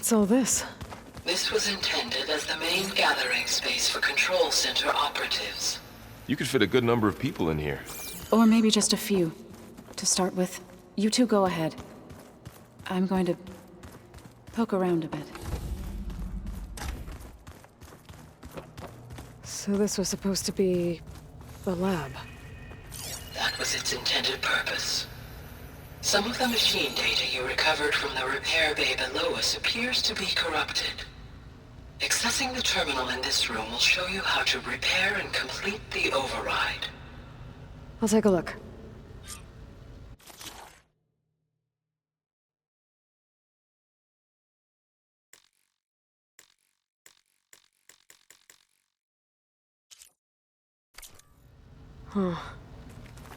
What's all this? This was intended as the main gathering space for Control Center operatives. You could fit a good number of people in here. Or maybe just a few. To start with, you two go ahead. I'm going to poke around a bit. So this was supposed to be the lab. That was its intended purpose. Some of the machine data you recovered from the repair bay below us appears to be corrupted. Accessing the terminal in this room will show you how to repair and complete the override. I'll take a look. Huh.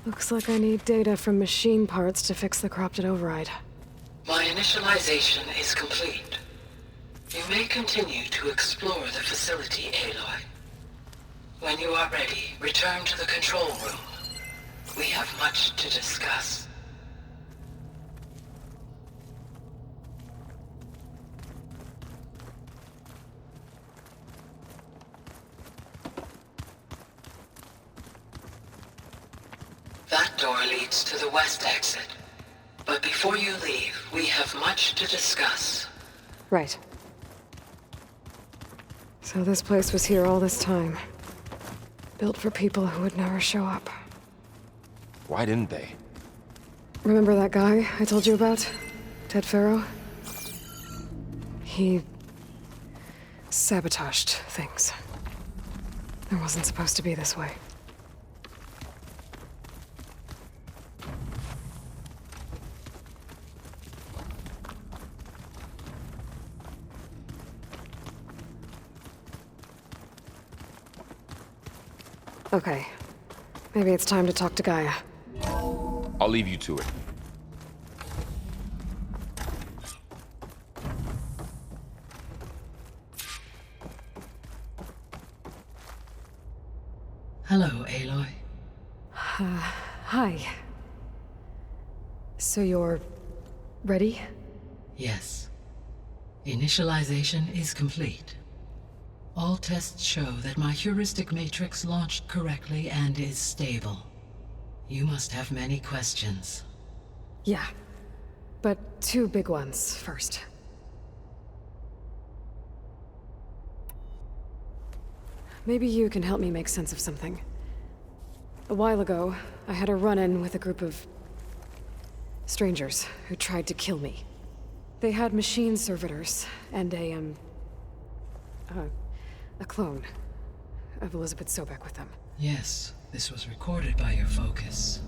Looks like I need data from machine parts to fix the corrupted override. My initialization is complete. You may continue to explore the facility, Aloy. When you are ready, return to the control room. We have much to discuss. That door leads to the west exit. But before you leave, we have much to discuss. Right. So this place was here all this time. Built for people who would never show up. Why didn't they? Remember that guy I told you about? Ted Faro? He sabotaged things. It wasn't supposed to be this way. Okay. Maybe it's time to talk to Gaia. I'll leave you to it. Hello, Aloy. Hi. So you're ready? Yes. Initialization is complete. All tests show that my heuristic matrix launched correctly and is stable. You must have many questions. Yeah. But two big ones first. Maybe you can help me make sense of something. A while ago, I had a run-in with a group of strangers who tried to kill me. They had machine servitors and a clone of Elizabeth Sobek with them. Yes, this was recorded by your focus.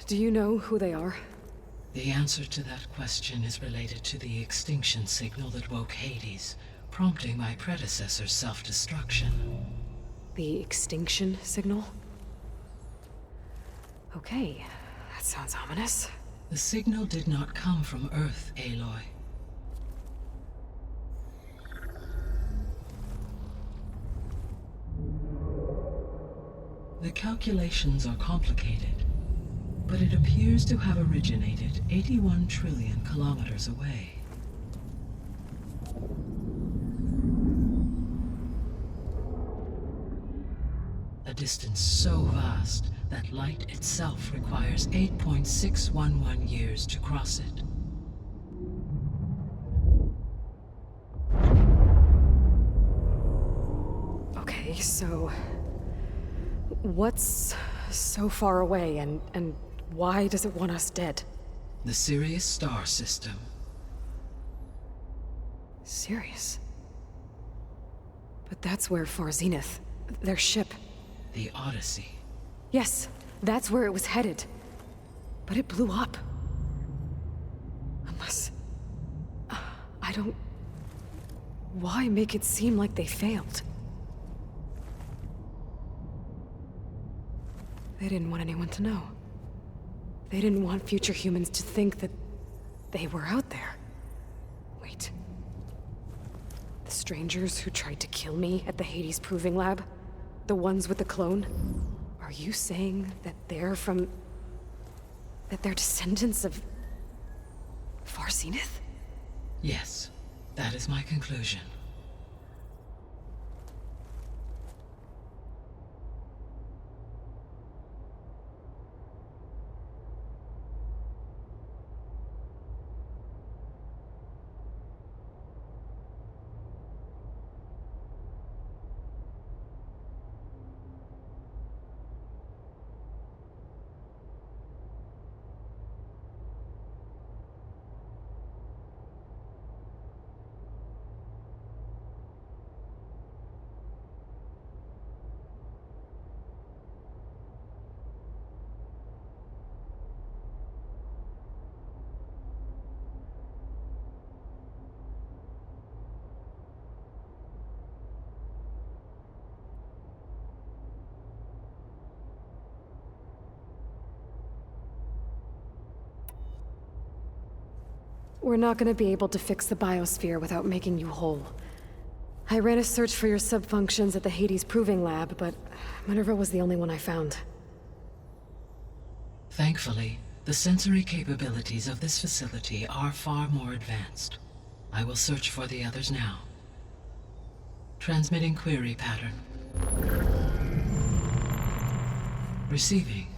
Do you know who they are? The answer to that question is related to the extinction signal that woke Hades, prompting my predecessor's self-destruction. The extinction signal? Okay, that sounds ominous. The signal did not come from Earth, Aloy. The calculations are complicated, but it appears to have originated 81 trillion kilometers away. A distance so vast that light itself requires 8.611 years to cross it. Okay, so... what's so far away, and why does it want us dead? The Sirius star system. Sirius? But that's where Far Zenith, their ship... The Odyssey. Yes, that's where it was headed. But it blew up. Unless... I don't... Why make it seem like they failed? They didn't want anyone to know. They didn't want future humans to think that they were out there. Wait. The strangers who tried to kill me at the Hades Proving Lab? The ones with the clone? Are you saying that they're from... That they're descendants of Far Zenith? Yes, that is my conclusion. We're not gonna be able to fix the biosphere without making you whole. I ran a search for your subfunctions at the Hades Proving Lab, but Minerva was the only one I found. Thankfully, the sensory capabilities of this facility are far more advanced. I will search for the others now. Transmitting query pattern. Receiving.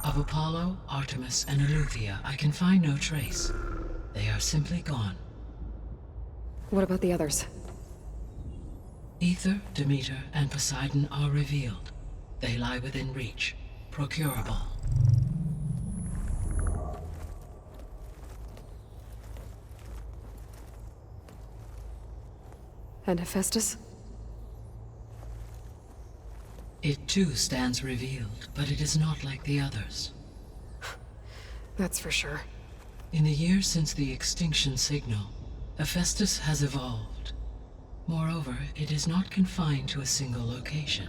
Of Apollo, Artemis, and Eleuthia, I can find no trace. They are simply gone. What about the others? Aether, Demeter, and Poseidon are revealed. They lie within reach, procurable. And Hephaestus? It too stands revealed, but it is not like the others. That's for sure. In the years since the extinction signal, Hephaestus has evolved. Moreover, it is not confined to a single location.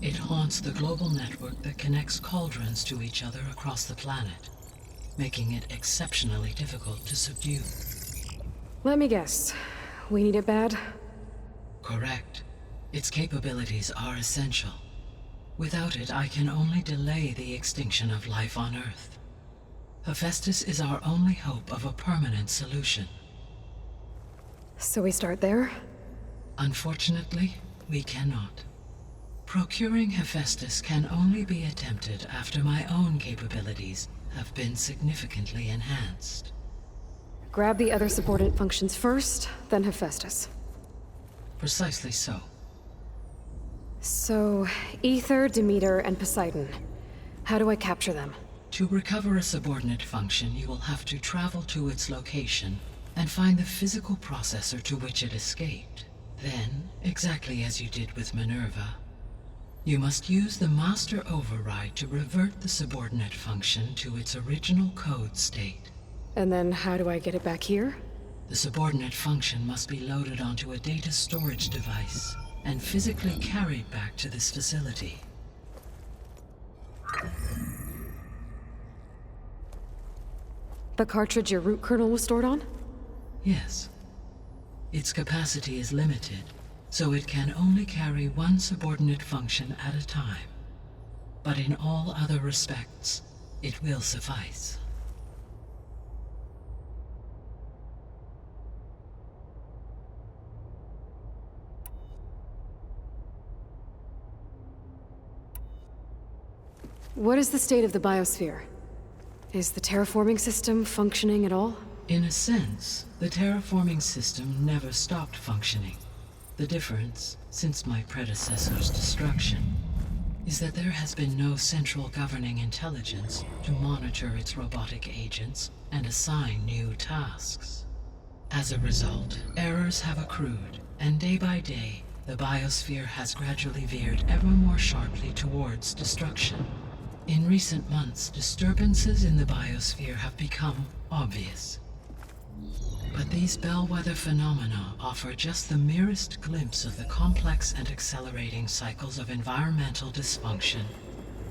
It haunts the global network that connects cauldrons to each other across the planet, making it exceptionally difficult to subdue. Let me guess. We need it bad? Correct. Its capabilities are essential. Without it, I can only delay the extinction of life on Earth. Hephaestus is our only hope of a permanent solution. So we start there? Unfortunately, we cannot. Procuring Hephaestus can only be attempted after my own capabilities have been significantly enhanced. Grab the other subordinate functions first, then Hephaestus. Precisely so. So, Aether, Demeter, and Poseidon. How do I capture them? To recover a subordinate function, you will have to travel to its location and find the physical processor to which it escaped. Then, exactly as you did with Minerva, you must use the master override to revert the subordinate function to its original code state. And then how do I get it back here? The subordinate function must be loaded onto a data storage device and physically carried back to this facility. The cartridge your root kernel was stored on? Yes. Its capacity is limited, so it can only carry one subordinate function at a time. But in all other respects, it will suffice. What is the state of the biosphere? Is the terraforming system functioning at all? In a sense, the terraforming system never stopped functioning. The difference, since my predecessor's destruction, is that there has been no central governing intelligence to monitor its robotic agents and assign new tasks. As a result, errors have accrued, and day by day, the biosphere has gradually veered ever more sharply towards destruction. In recent months, disturbances in the biosphere have become obvious. But these bellwether phenomena offer just the merest glimpse of the complex and accelerating cycles of environmental dysfunction,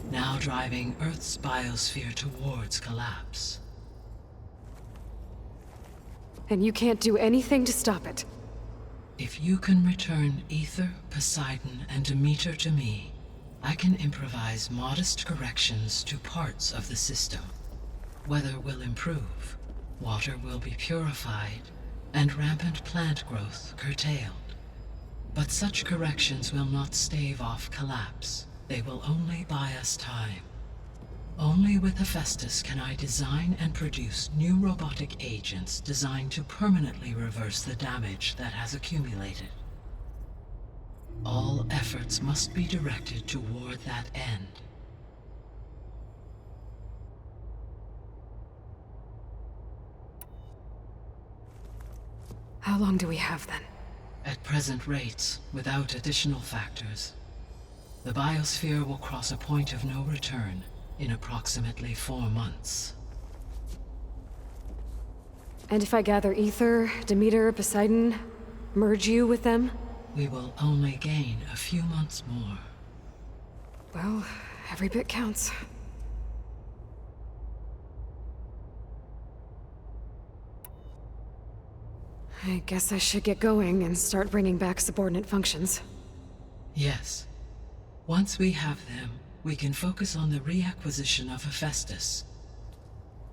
now driving Earth's biosphere towards collapse. And you can't do anything to stop it. If you can return Aether, Poseidon, and Demeter to me, I can improvise modest corrections to parts of the system. Weather will improve, water will be purified, and rampant plant growth curtailed. But such corrections will not stave off collapse. They will only buy us time. Only with Hephaestus can I design and produce new robotic agents designed to permanently reverse the damage that has accumulated. All efforts must be directed toward that end. How long do we have then? At present rates, without additional factors, the biosphere will cross a point of no return in approximately 4 months. And if I gather Aether, Demeter, Poseidon, merge you with them? We will only gain a few months more. Well, every bit counts. I guess I should get going and start bringing back subordinate functions. Yes. Once we have them, we can focus on the reacquisition of Hephaestus.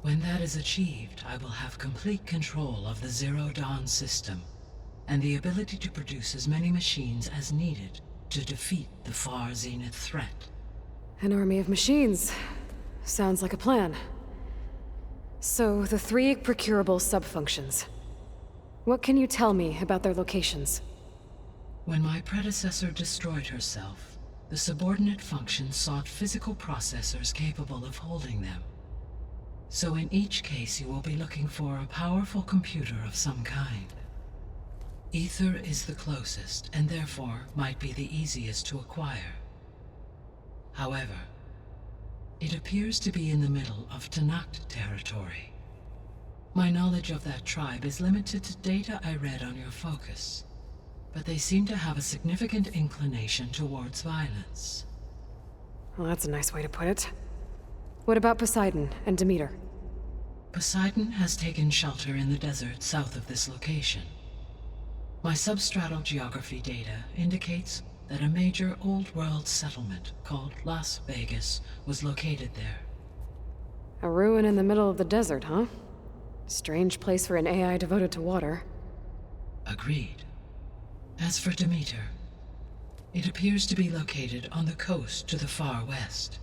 When that is achieved, I will have complete control of the Zero Dawn system, and the ability to produce as many machines as needed to defeat the Far Zenith threat. An army of machines. Sounds like a plan. So, the 3 procurable sub-functions. What can you tell me about their locations? When my predecessor destroyed herself, the subordinate functions sought physical processors capable of holding them. So in each case you will be looking for a powerful computer of some kind. Aether is the closest, and therefore might be the easiest to acquire. However, it appears to be in the middle of Tenakth territory. My knowledge of that tribe is limited to data I read on your focus, but they seem to have a significant inclination towards violence. Well, that's a nice way to put it. What about Poseidon and Demeter? Poseidon has taken shelter in the desert south of this location. My substratal geography data indicates that a major old-world settlement called Las Vegas was located there. A ruin in the middle of the desert, huh? Strange place for an AI devoted to water. Agreed. As for Demeter, it appears to be located on the coast to the far west.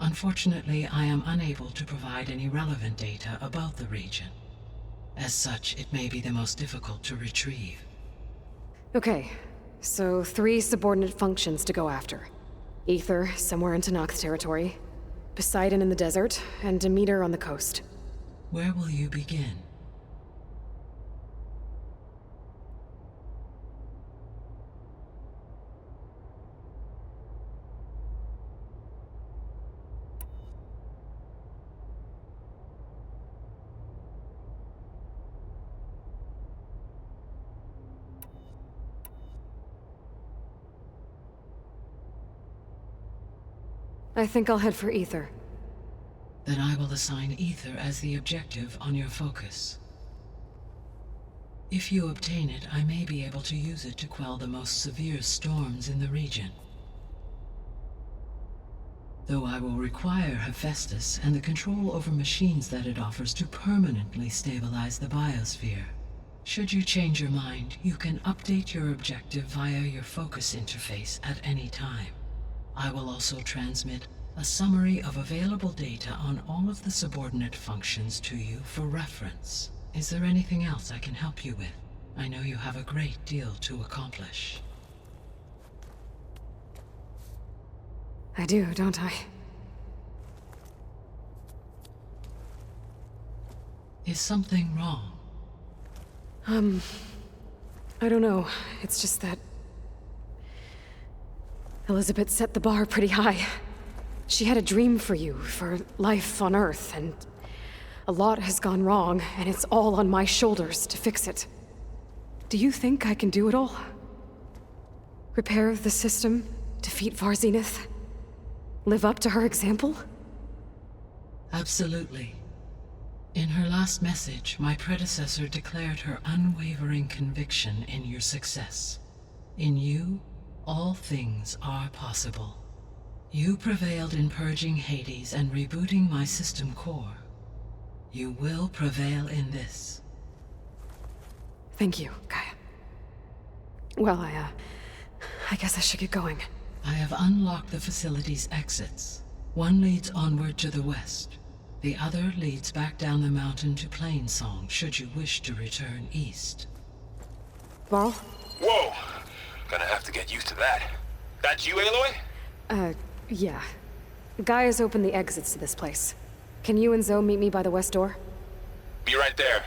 Unfortunately, I am unable to provide any relevant data about the region. As such, it may be the most difficult to retrieve. Okay, so 3 subordinate functions to go after. Aether, somewhere in Tenakth territory. Poseidon in the desert, and Demeter on the coast. Where will you begin? I think I'll head for Aether. Then I will assign Aether as the objective on your focus. If you obtain it, I may be able to use it to quell the most severe storms in the region. Though I will require Hephaestus and the control over machines that it offers to permanently stabilize the biosphere. Should you change your mind, you can update your objective via your focus interface at any time. I will also transmit a summary of available data on all of the subordinate functions to you for reference. Is there anything else I can help you with? I know you have a great deal to accomplish. I do, don't I? Is something wrong? I don't know. It's just that Elizabeth set the bar pretty high. She had a dream for you, for life on Earth, and a lot has gone wrong, and it's all on my shoulders to fix it. Do you think I can do it all? Repair the system, defeat Far Zenith, live up to her example? Absolutely. In her last message, my predecessor declared her unwavering conviction in your success. In you, all things are possible. You prevailed in purging Hades and rebooting my system core. You will prevail in this. Thank you, Gaia. Well, I guess I should get going. I have unlocked the facility's exits. One leads onward to the west. The other leads back down the mountain to Plainsong, should you wish to return east. Varl? Whoa! Gonna have to get used to that. That's you, Aloy? Yeah. Gaia's opened the exits to this place. Can you and Zoe meet me by the west door? Be right there.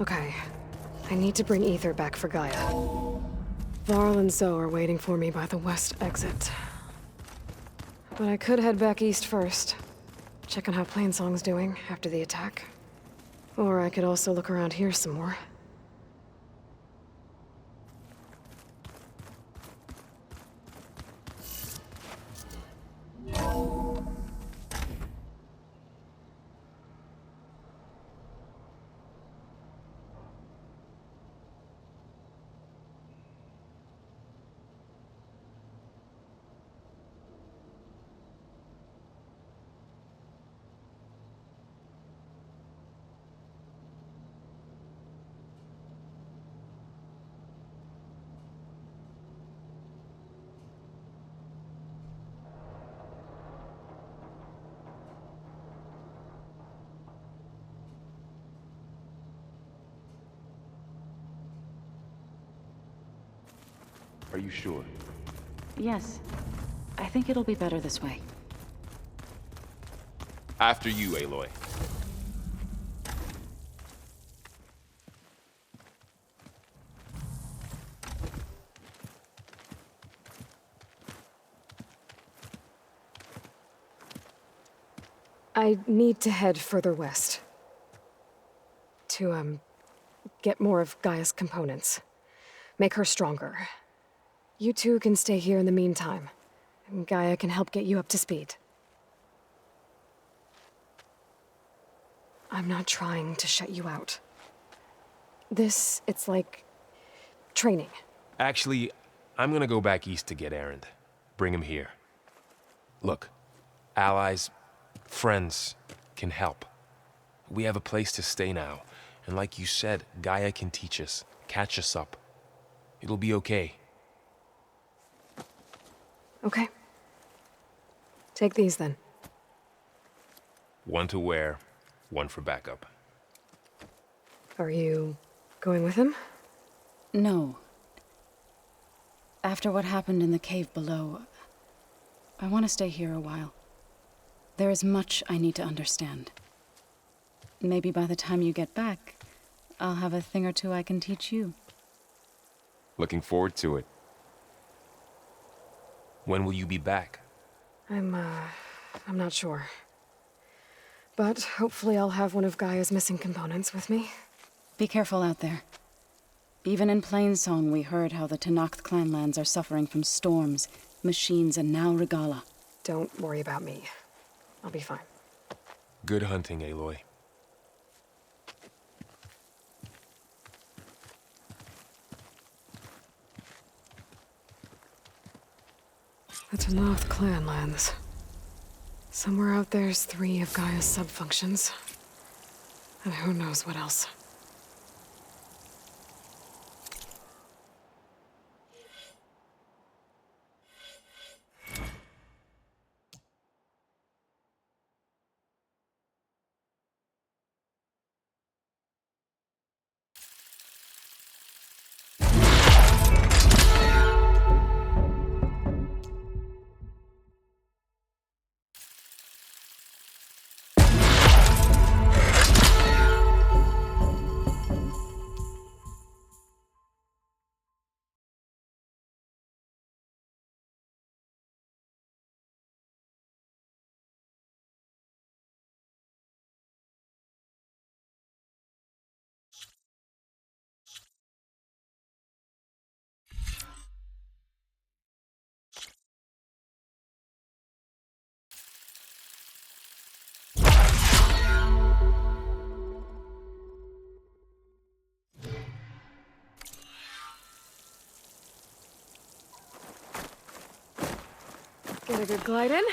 Okay. I need to bring Ether back for Gaia. Varl and Zoe are waiting for me by the west exit. But I could head back east first. Check on how Plainsong's doing after the attack. Or I could also look around here some more. Are you sure? Yes. I think it'll be better this way. After you, Aloy. I need to head further west. To, get more of Gaia's components. Make her stronger. You two can stay here in the meantime, and Gaia can help get you up to speed. I'm not trying to shut you out. It's like training. Actually, I'm gonna go back east to get Erend. Bring him here. Look, allies, friends can help. We have a place to stay now, and like you said, Gaia can teach us, catch us up. It'll be okay. Okay. Take these then. One to wear, one for backup. Are you going with him? No. After what happened in the cave below, I want to stay here a while. There is much I need to understand. Maybe by the time you get back, I'll have a thing or two I can teach you. Looking forward to it. When will you be back? I'm not sure. But hopefully I'll have one of Gaia's missing components with me. Be careful out there. Even in Plainsong, we heard how the Tenakth clanlands are suffering from storms, machines, and now Regalla. Don't worry about me. I'll be fine. Good hunting, Aloy. The Tenakth clanlands. Somewhere out there's 3 of Gaia's subfunctions. And who knows what else. Get a good glide in.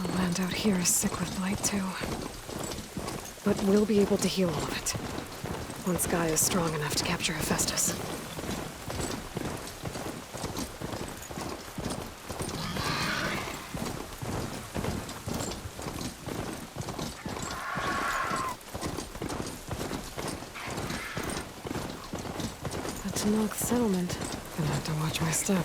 The land out here is sick with blight, too. But we'll be able to heal all of it. Once Gaia is strong enough to capture Hephaestus. The Tenakth settlement. Gonna have to watch my step.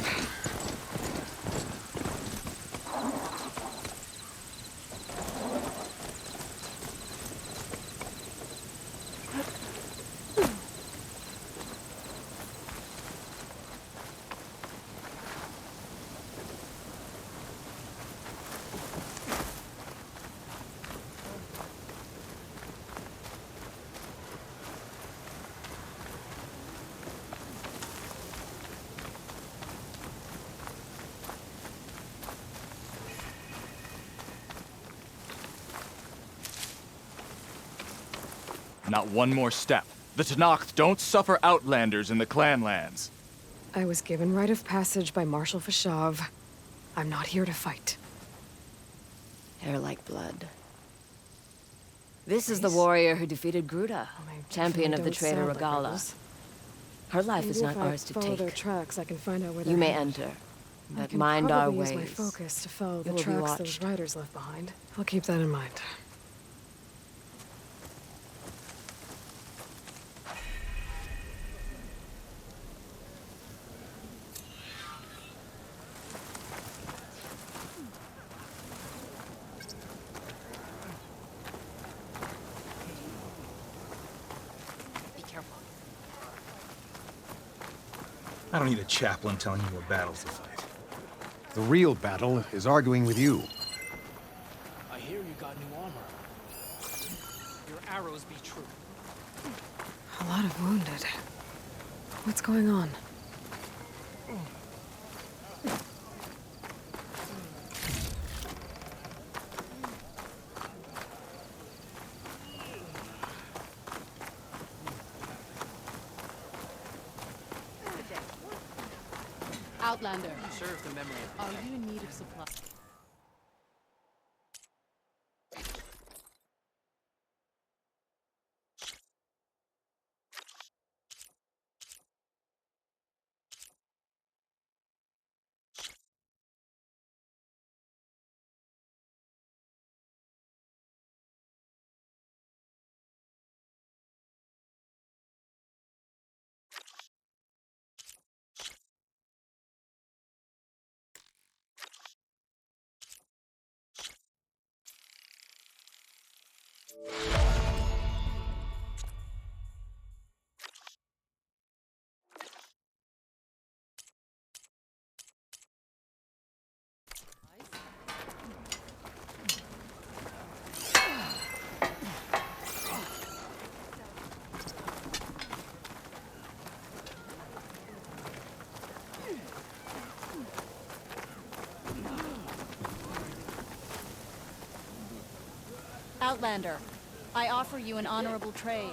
Not one more step. The Tenakth don't suffer outlanders in the Clanlands. I was given rite of passage by Marshal Fashav. I'm not here to fight. Hair like blood. This is the warrior who defeated Gruta, champion of the traitor Regala. Her life is not ours to follow their take. tracks, I can find out where You they're may headed. enter, I but can mind our probably ways. use my focus to follow the will be tracks those watched. riders left behind. I'll keep that in mind. I don't need a chaplain telling you what battles to fight. The real battle is arguing with you. I hear you got new armor. Your arrows be true. A lot of wounded. What's going on? Outlander, Serve the memory of are you in need of supplies? Outlander, I offer you an honorable trade.